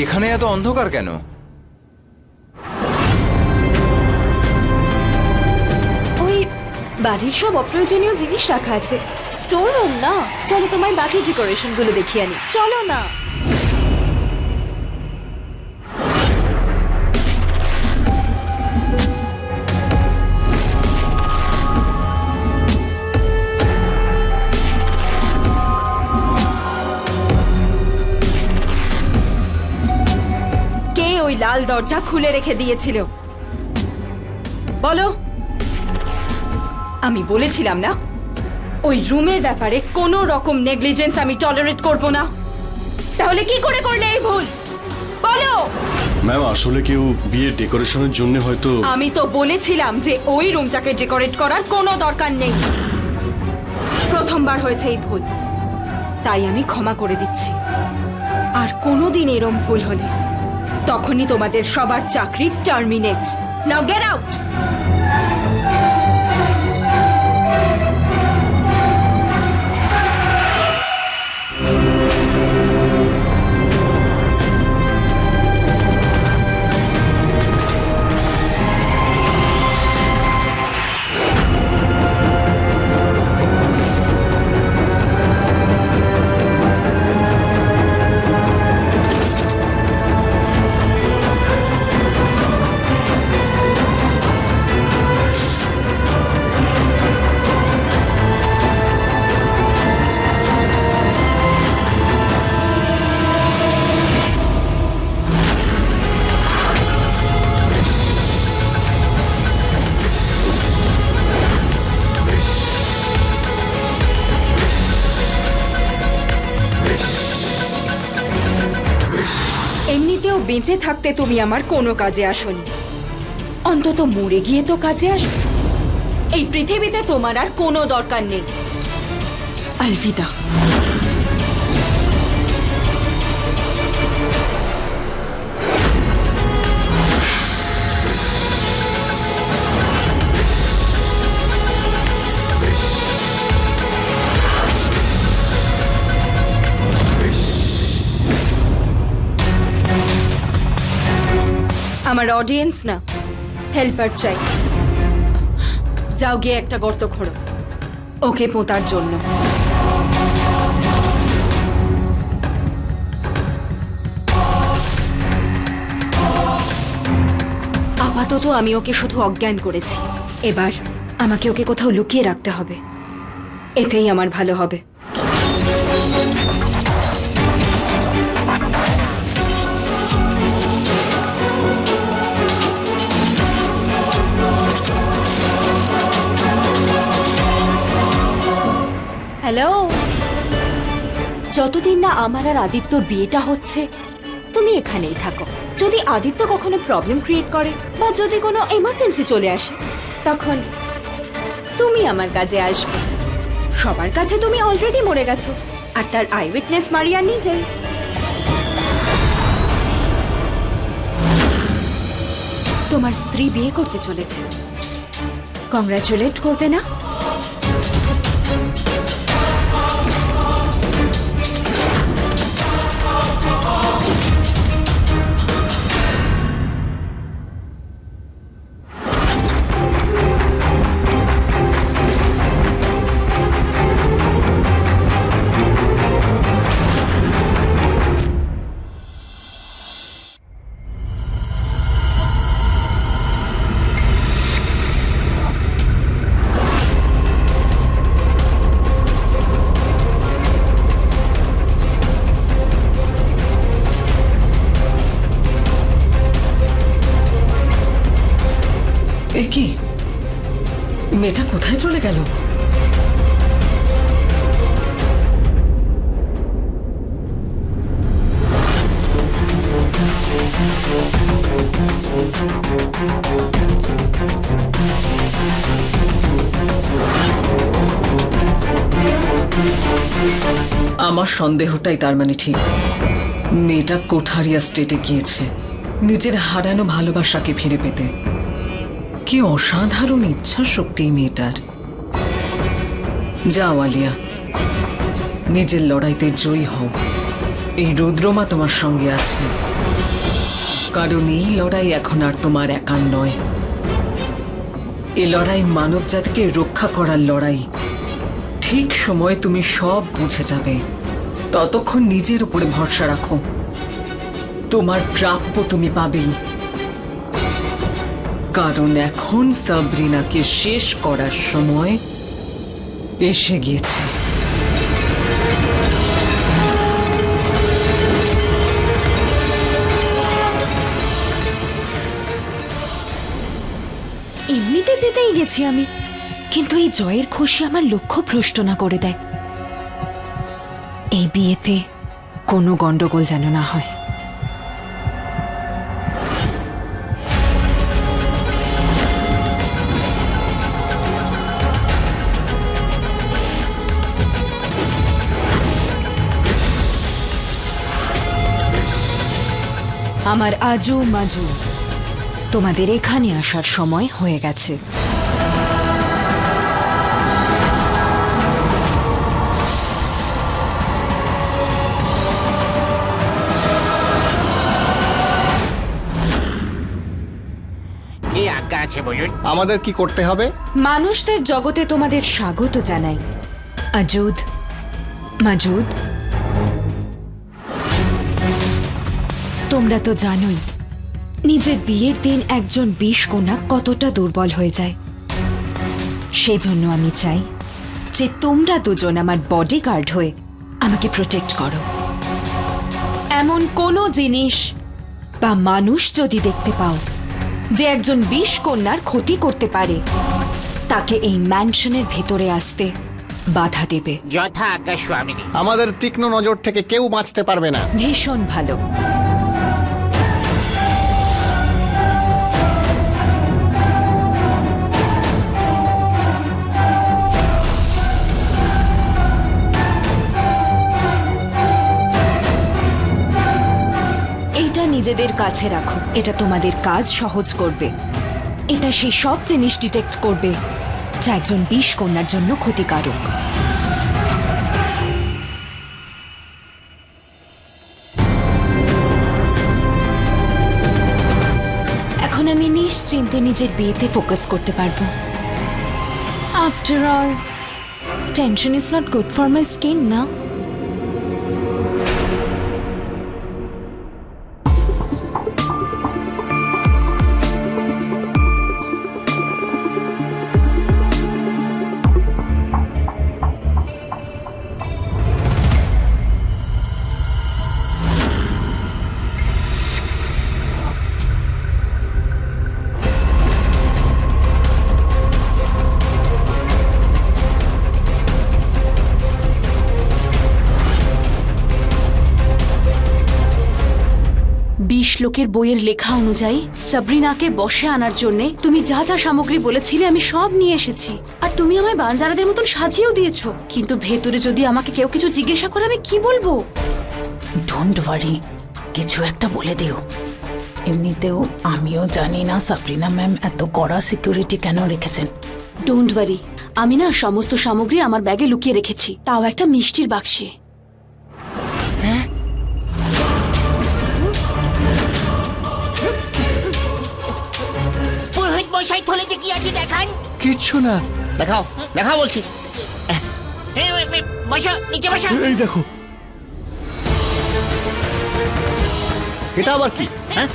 এখানে এত অন্ধকার কেন? ওই বাড়ির সব অপ্রয়োজনীয় জিনিস রাখা আছে, স্টোর রুম না। চলো তোমায় বাকি ডেকোরেশন গুলো দেখিয়ে আনি, চলো না। কে ওই লাল দরজা খুলে রেখে দিয়েছিল বলো? আমি বলেছিলাম না ওই রুমের ব্যাপারে কোনো রকম নেগলিজেন্স আমি টলারেট করব না। তাহলে কি করে করলে এই ভুল বলো? ম্যাম আসলে কেউ বিয়ের ডেকোরেশনের জন্য হয়তো। আমি তো বলেছিলাম যে ওই রুমটাকে ডেকোরেট করার কোনো দরকার নেই। প্রথমবার হয়েছে এই ভুল, তাই আমি ক্ষমা করে দিচ্ছি। আর কোনোদিন এরম ভুল হলে তখনই তোমাদের সবার চাকরি টার্মিনেট। নাও গেট আউট। এমনিতেও বেঁচে থাকতে তুমি আমার কোনো কাজে আসোনি, অন্তত মরে গিয়ে তো কাজে আসবে। এই পৃথিবীতে তোমার আর কোনো দরকার নেই। আলভিদা। আমার অডিয়েন্স না, হেল্পার চাই। যাও গিয়ে একটা গর্ত খোঁড়ো ওকে পোঁতার জন্য। আপাতত আমি ওকে শুধু অজ্ঞান করেছি, এবার আমাকে ওকে কোথাও লুকিয়ে রাখতে হবে, এতেই আমার ভালো হবে। হ্যালো, যতদিন না আমার আর আদিত্যর বিয়েটা হচ্ছে তুমি এখানেই থাকো। যদি আদিত্য কখনো প্রবলেম ক্রিয়েট করে বা যদি কোনো এমার্জেন্সি চলে আসে তখন তুমি আমার কাজে আসবে। সবার কাছে তুমি অলরেডি মরে গেছো, আর তার আই উইটনেস মারিয়া নিজেই। তোমার স্ত্রী বিয়ে করতে চলেছে, কংগ্রাচুলেট করবে না? এ কি, মেয়েটা কোথায় চলে গেল? আমার সন্দেহটাই তার মানে ঠিক। মেয়েটা কোঠারিয়া স্টেটে গিয়েছে নিজের হারানো ভালোবাসাকে ফিরে পেতে। কি অসাধারণ ইচ্ছা শক্তি মেয়েটার। যাও আলিয়া, নিজের লড়াইতে জয়ী হও। এই রুদ্রমা তোমার সঙ্গে আছে। কারণ এই লড়াই এখন আর তোমার একার নয়। এ লড়াই মানব জাতিকে রক্ষা করার লড়াই। ঠিক সময়ে তুমি সব বুঝে যাবে। ততক্ষণ নিজের উপরে ভরসা রাখো। তোমার প্রাপ্য তুমি পাবেই, কারণ এখন সাবরিনাকে শেষ করার সময় এসে গিয়েছে। এমনিতে যেতেই গেছি আমি, কিন্তু এই জয়ের খুশি আমার লক্ষ্য ভ্রষ্ট না করে দেয়। এই বিয়েতে কোনো গন্ডগোল যেন না হয়। আমার আজু মাজু, তোমাদের এখানে আসার সময় হয়ে গেছে। জি আজ্ঞা আছে, বলুন। আমাদের কি করতে হবে? মানুষদের জগতে তোমাদের স্বাগত জানাই। আজুদ, মাজুদ, তোমরা তো জানোই নিজের বিয়ের দিন একজন বিষকন্যা কতটা দুর্বল হয়ে যায়। সেজন্য আমি চাই যে তোমরা দুজন আমার বডিগার্ড হয়ে আমাকে প্রোটেক্ট করো। এমন কোনো জিনিস বা মানুষ যদি দেখতে পাও যে একজন বিষকন্যার ক্ষতি করতে পারে, তাকে এই ম্যানশনের ভেতরে আসতে বাধা দেবে। যথা আজ্ঞা স্বামিনী। আমাদের তীক্ষ্ণ নজর থেকে কেউ বাঁচতে পারবে না। ভীষণ ভালো। এইটা নিজেদের কাছে রাখো, এটা তোমাদের কাজ সহজ করবে। এটা সেই সব জিনিস ডিটেক্ট করবে যা একজন বিষকন্যার জন্য ক্ষতিকারক। এখন আমি নিশ্চিন্তে নিজের বিয়েতে ফোকাস করতে পারবো। After all, tension is not good for my skin, না? লোকের বইয়ের লেখা অনুযায়ী সাবরিনাকে বশে আনার জন্য তুমি যা যা সামগ্রী বলেছিলে আমি সব নিয়ে এসেছি। আর তুমি আমায় বানজারাদের মতন সাজিয়েও দিয়েছো। কিন্তু ভেতরে যদি আমাকে কেউ কিছু জিজ্ঞাসা করে আমি কি বলবো? ডোন্ট ওয়ারি, কিছু একটা বলে দিও। এমনিতেও আমিও জানি না সাবরিনা ম্যাম এত কড়া সিকিউরিটি কেন রেখেছেন। ডোন্ট ওয়ারি, আমি না সমস্ত সামগ্রী আমার ব্যাগে লুকিয়ে রেখেছি, তাও একটা মিষ্টির বাক্সে। পুরোহিত মশাই, থলেতে কি আছে দেখান। কিচ্ছু না। দেখাও, দেখাও বলছি। বসো, নিচে বসো। এই দেখো, এটা আবার কি? হ্যাঁ?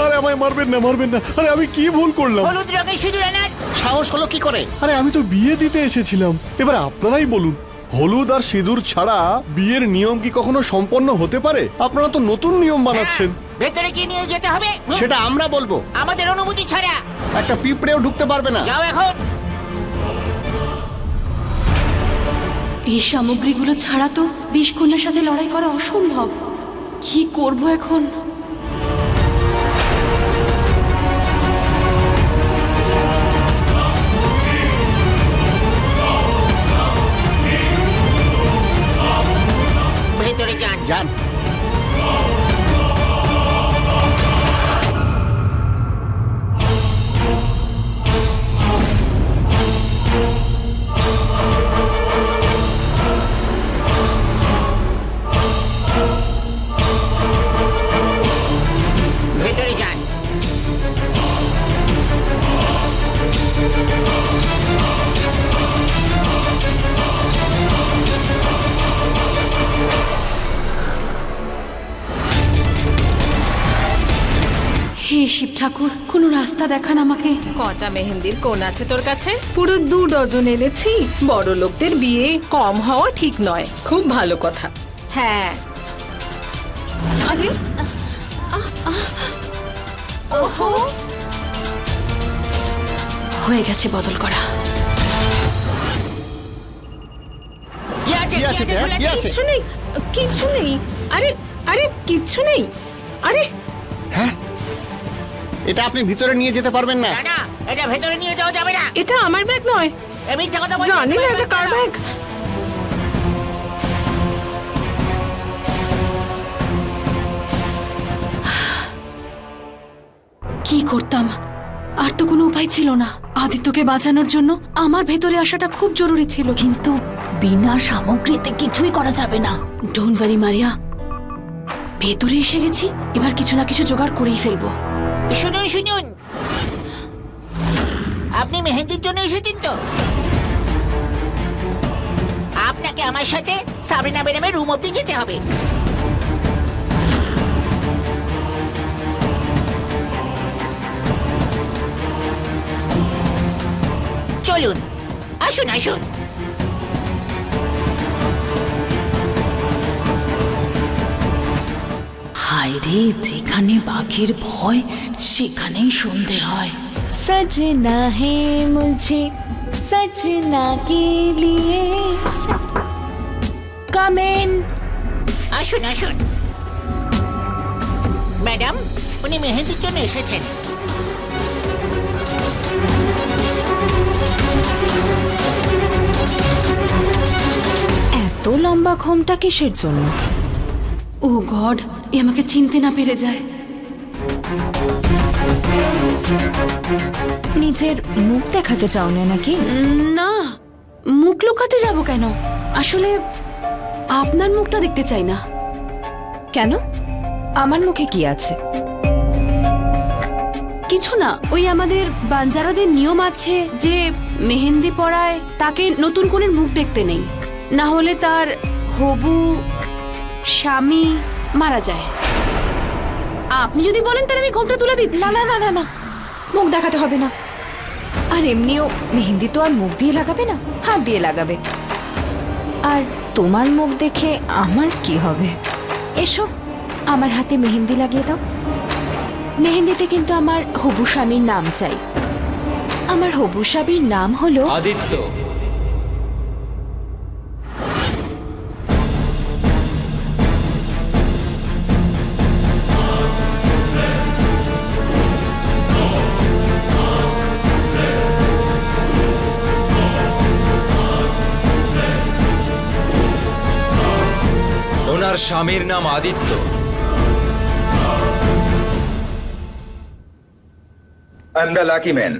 আরে আমায় মারবেন না, মারবেন না। আরে আমি কি ভুল করলাম? হলুদ রঙের সিঁদুর আনার সাহস হলো কি করে? আরে আমি তো বিয়ে দিতে এসেছিলাম। এবার আপনারাই বলুন, হলুদ আর সিঁদুর ছাড়া বিয়ের নিয়ম কি কখনো সম্পন্ন হতে পারে? আপনারা তো নতুন নিয়ম বানাচ্ছেন। ভেতরে কি নিয়ে যেতে হবে সেটা আমরা বলবো। আমাদের অনুমতি ছাড়া একটা পিঁপড়েও ঢুকতে পারবে না। যাও এখন। এই সামগ্রীগুলো ছাড়া তো বিষকন্যার সাথে লড়াই করা অসম্ভব। কি করব এখন? ভেতরে যান। যান। ঠাকুর কোনো রাস্তা দেখান আমাকে। কটা মেহেন্দির কোণ আছে তোর কাছে? পুরো 2 ডজন এনেছি। বড় লোকদের বিয়ে কম হওয়া ঠিক নয়। খুব ভালো কথা। হ্যাঁ। আরে ওহো, হয়ে গেছে বদল করা। কি আছে কি আছে, চলে কি কি? আছে? কিছু নেই, কিছু নেই। আরে আরে কিচ্ছু নেই। আরে হ্যাঁ, এটা আপনি ভিতরে নিয়ে যেতে পারবেন না। না না, এটা ভেতরে নিয়ে যাওয়া যাবে না। এটা আমার ব্যাগ নয়। এই মিথ্যা কথা বলছিস। জানি না এটা কার ব্যাগ। কি করতাম, আর তো কোনো উপায় ছিল না। আদিত্যকে বাঁচানোর জন্য আমার ভেতরে আসাটা খুব জরুরি ছিল। কিন্তু বিনা সামগ্রীতে কিছুই করা যাবে না। ডোন্ট ওয়ারি মারিয়া, ভেতরে এসে গেছি, এবার কিছু না কিছু জোগাড় করেই ফেলবো। শুনুন শুনুন, আপনি মেহেন্দির জন্য এসেছেন তো? আপনাকে আমার সাথে সাবরিনা ম্যাডামের রুম অব্দি যেতে হবে। চলুন, আসুন আসুন। হায় রে, যেখানে বাঘের ভয় সেখানেই সন্ধে হয়। सजना है मुझे सजना के लिए कमेन। আসুন আসুন। ম্যাডাম, উনি মেহেন্দির জন্য এসেছেন। এত লম্বা ঘোমটা কিসের জন্য? ও গড, এ আমাকে চিনতে না পেরে যায়। নিজের মুখ দেখাতে চাও না নাকি? না, মুখ লুকাতে যাব কেন? আসলে আপনার মুখটা দেখতে চাই না। কেন? আমার মুখে কি আছে? কিছু না, ওই আমাদের বাঞ্জারাদের নিয়ম আছে যে মেহেন্দি পরায় তাকে নতুন কোণের মুখ দেখতে নেই, না হলে তার হবু স্বামী মারা যায়। আপনি যদি বলেন তাহলে আমি ঘোমটা তুলে দিচ্ছি। না না না না না, মুখ দেখাতে হবে না। আর এমনিও মেহেন্দি তো আর মুখ দিয়ে লাগাবে না, হাত দিয়ে লাগাবে। আর তোমার মুখ দেখে আমার কি হবে? এসো, আমার হাতে মেহেন্দি লাগিয়ে দাও। মেহেন্দিতে কিন্তু আমার হবু স্বামীর নাম চাই। আমার হবু স্বামীর নাম হলো আদিত্য। ওনার স্বামীর নাম Aditya. I'm the lucky man.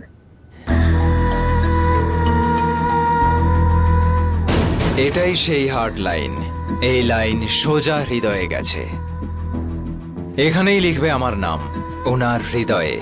এটাই সেই হার্ট লাইন। এই লাইন সোজা হৃদয়ে গেছে। এখানেই লিখবে আমার নাম, ওনার হৃদয়ে।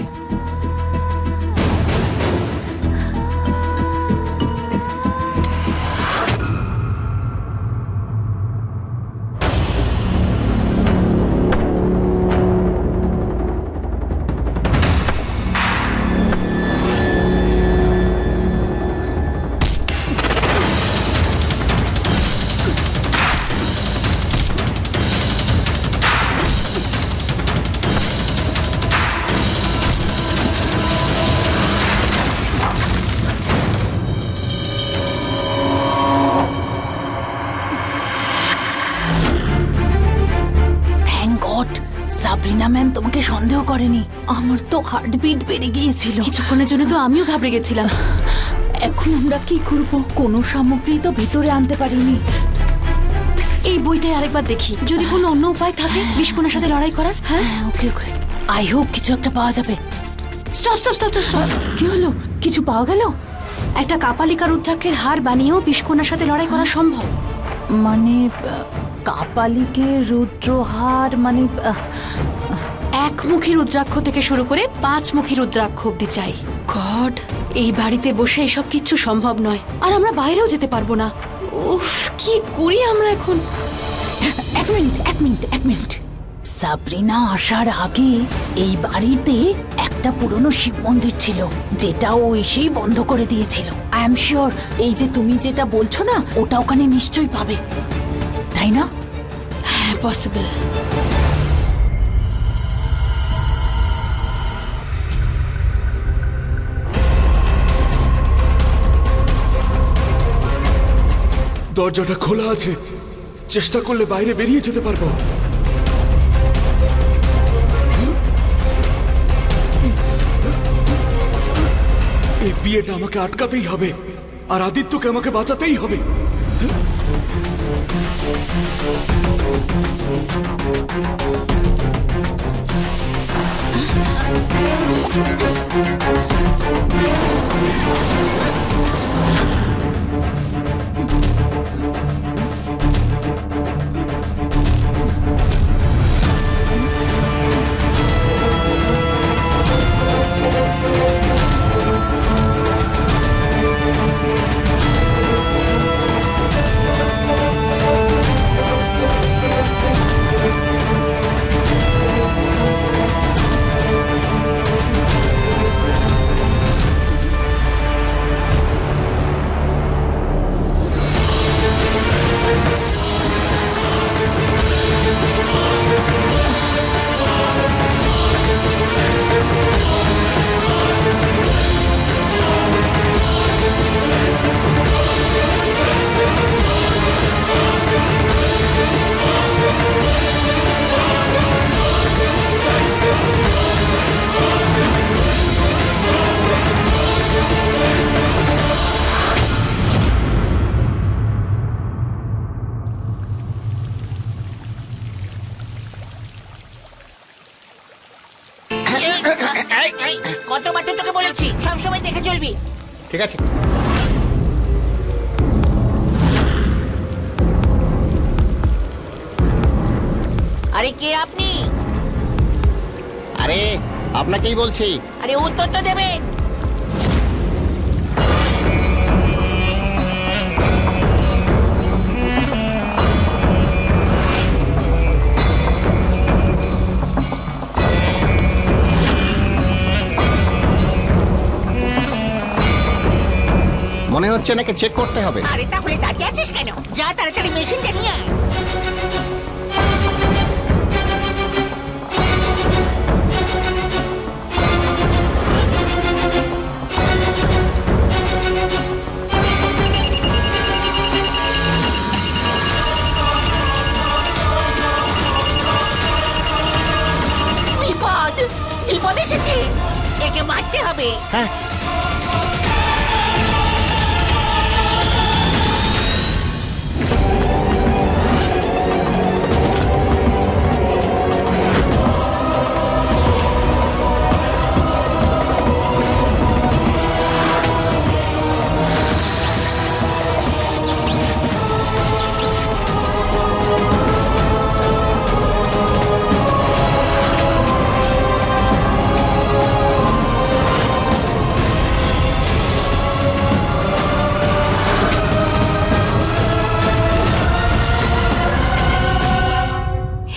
থ্যাংক গড, সাবরিনা ম্যাম তোমাকে সন্দেহ করেনি। আমার তো হার্টবিট বেড়ে গিয়েছিল। কিছুক্ষণের জন্য তো আমিও ঘাবড়ে গেছিলাম। এখন আমরা কি করব? কোনো সামগ্রী তো ভিতরে আনতে পারিনি। এই বইটাই আরেকবার দেখি, যদি কোনো অন্য উপায় থাকে বিষকণার সাথে লড়াই করার। হ্যাঁ, ওকে ওকে, আই হোপ কিছু একটা পাওয়া যাবে। Stop stop stop stop. কি হলো? কিছু পাওয়া গেল? একটা কাপালিকা রুদ্রাক্ষের হার বানিয়েও বিষকণার সাথে লড়াই করা সম্ভব। মানে কাপালিকে রুদ্রহার মানে একমুখী রুদ্রাক্ষ থেকে শুরু করে 5মুখী রুদ্রাক্ষ অব্দি চাই। গড, এই বাড়িতে বসে এসব কিচ্ছু সম্ভব নয়, আর আমরা বাইরেও যেতে পারবো না। উফ, কি করি আমরা এখন? এক মিনিট সাবরিনা আসার আগে এই বাড়িতে একটা পুরনো শিব মন্দির ছিল, যেটা ও এসেই বন্ধ করে দিয়েছিল। আই এম শিওর এই যে তুমি যেটা বলছো না, ওটা ওখানে নিশ্চয়ই পাবে, তাই না? হ্যাঁ, পসিবল। দরজাটা খোলা আছে, চেষ্টা করলে বাইরে বেরিয়ে যেতে পারবো। এই বিয়েটা আমাকে আটকাতেই হবে, আর আদিত্যকে আমাকে বাঁচাতেই হবে। কতবার তো তোকে বলেছি সবসময় দেখে চলবি। ঠিক আছে। আরে কে আপনি? আরে আপনাকেই বলছি। আরে উত্তর তো দেবেন। মনে হচ্ছে নাকি চেক করতে হবে। আরে তাহলে দাঁড়িয়ে আছিস কেন? যা তাড়াতাড়ি মেশিনটা নিয়ে আয়। বিপদ বিপদ এসেছে, একে মারতে হবে। হ্যাঁ,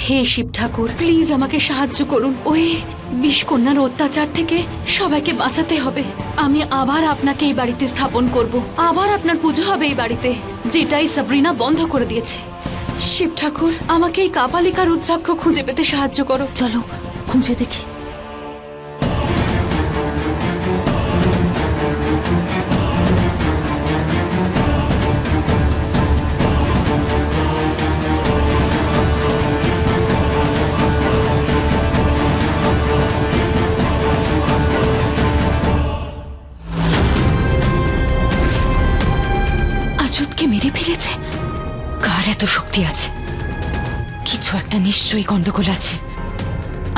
হে শিব ঠাকুর, প্লিজ আমাকে সাহায্য করুন। ওই বিষকন্যার অত্যাচার থেকে সবাইকে বাঁচাতে হবে। আমি আবার আপনাকে এই বাড়িতে স্থাপন করব, আবার আপনার পুজো হবে এই বাড়িতে, যেটাই সাবরিনা বন্ধ করে দিয়েছে। শিব ঠাকুর, আমাকে এই কাপালিকা রুদ্রাক্ষ খুঁজে পেতে সাহায্য করো। চলো খুঁজে দেখি। আজুতকে মেরে ফেলেছে। কার এত শক্তি আছে? কিছু একটা নিশ্চয়ই গন্ডগোল আছে।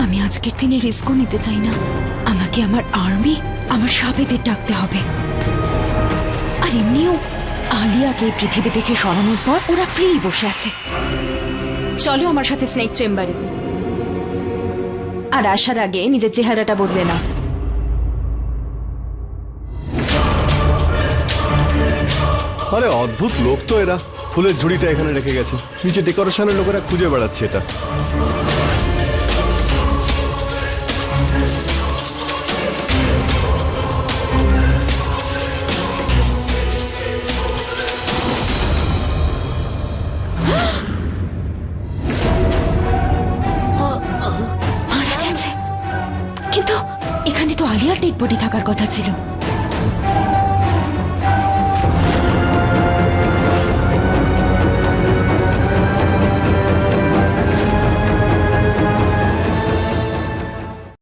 আমি আজকের দিনে রিস্কও নিতে চাই না। আমাকে আমার আর্মি, আমার সাপেদের ডাকতে হবে। আর এমনিও আলিয়াকে এই পৃথিবী দেখে সরানোর পর ওরা ফ্রি বসে আছে। চলো আমার সাথে স্নেক চেম্বারে। আর আসার আগে নিজের চেহারাটা বদলে না। আরে অদ্ভুত লোক তো এরা। ফুলের ঝুড়িটা এখানে রেখে গেছে, নিচে ডেকোরেশনের লোকেরা খুঁজে বেড়াচ্ছে এটা। ডেড বডি থাকার কথা ছিল।